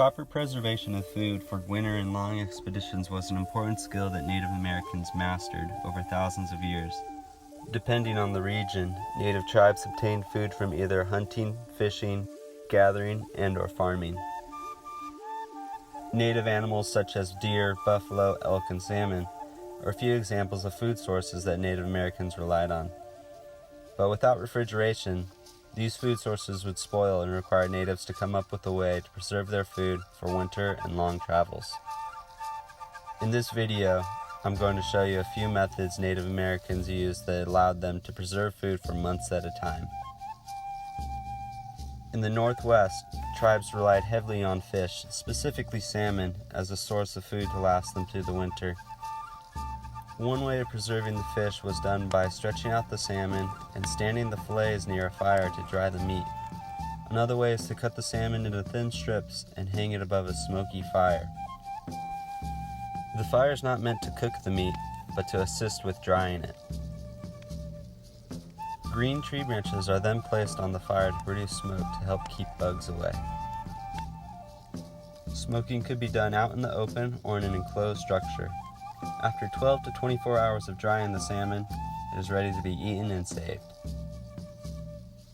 Proper preservation of food for winter and long expeditions was an important skill that Native Americans mastered over thousands of years. Depending on the region, Native tribes obtained food from either hunting, fishing, gathering, and/or farming. Native animals such as deer, buffalo, elk, and salmon are a few examples of food sources that Native Americans relied on. But without refrigeration, these food sources would spoil and require natives to come up with a way to preserve their food for winter and long travels. In this video, I'm going to show you a few methods Native Americans used that allowed them to preserve food for months at a time. In the Northwest, tribes relied heavily on fish, specifically salmon, as a source of food to last them through the winter. One way of preserving the fish was done by stretching out the salmon and standing the fillets near a fire to dry the meat. Another way is to cut the salmon into thin strips and hang it above a smoky fire. The fire is not meant to cook the meat, but to assist with drying it. Green tree branches are then placed on the fire to produce smoke to help keep bugs away. Smoking could be done out in the open or in an enclosed structure. After 12 to 24 hours of drying the salmon, it is ready to be eaten and saved.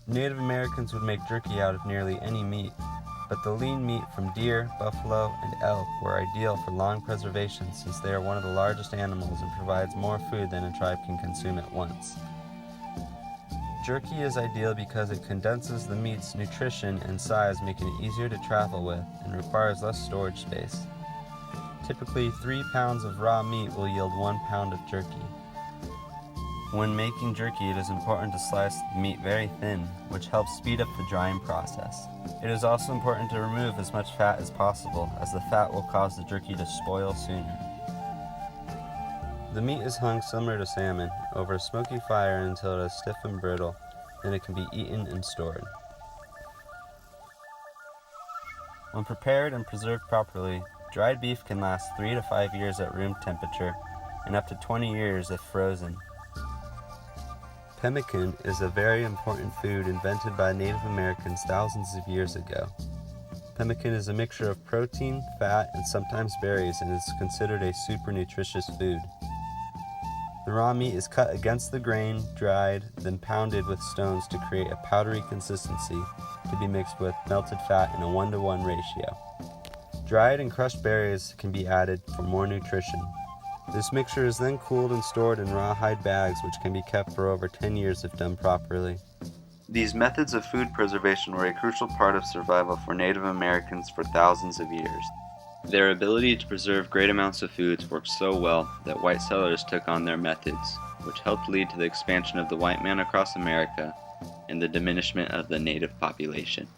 Native Americans would make jerky out of nearly any meat, but the lean meat from deer, buffalo, and elk were ideal for long preservation since they are one of the largest animals and provides more food than a tribe can consume at once. Jerky is ideal because it condenses the meat's nutrition and size, making it easier to travel with and requires less storage space. Typically, 3 pounds of raw meat will yield 1 pound of jerky. When making jerky, it is important to slice the meat very thin, which helps speed up the drying process. It is also important to remove as much fat as possible, as the fat will cause the jerky to spoil sooner. The meat is hung similar to salmon, over a smoky fire until it is stiff and brittle, then it can be eaten and stored. When prepared and preserved properly, dried beef can last 3 to 5 years at room temperature and up to 20 years if frozen. Pemmican is a very important food invented by Native Americans thousands of years ago. Pemmican is a mixture of protein, fat, and sometimes berries and is considered a super nutritious food. The raw meat is cut against the grain, dried, then pounded with stones to create a powdery consistency to be mixed with melted fat in a 1-to-1 ratio. Dried and crushed berries can be added for more nutrition. This mixture is then cooled and stored in rawhide bags, which can be kept for over 10 years if done properly. These methods of food preservation were a crucial part of survival for Native Americans for thousands of years. Their ability to preserve great amounts of foods worked so well that white settlers took on their methods, which helped lead to the expansion of the white man across America and the diminishment of the native population.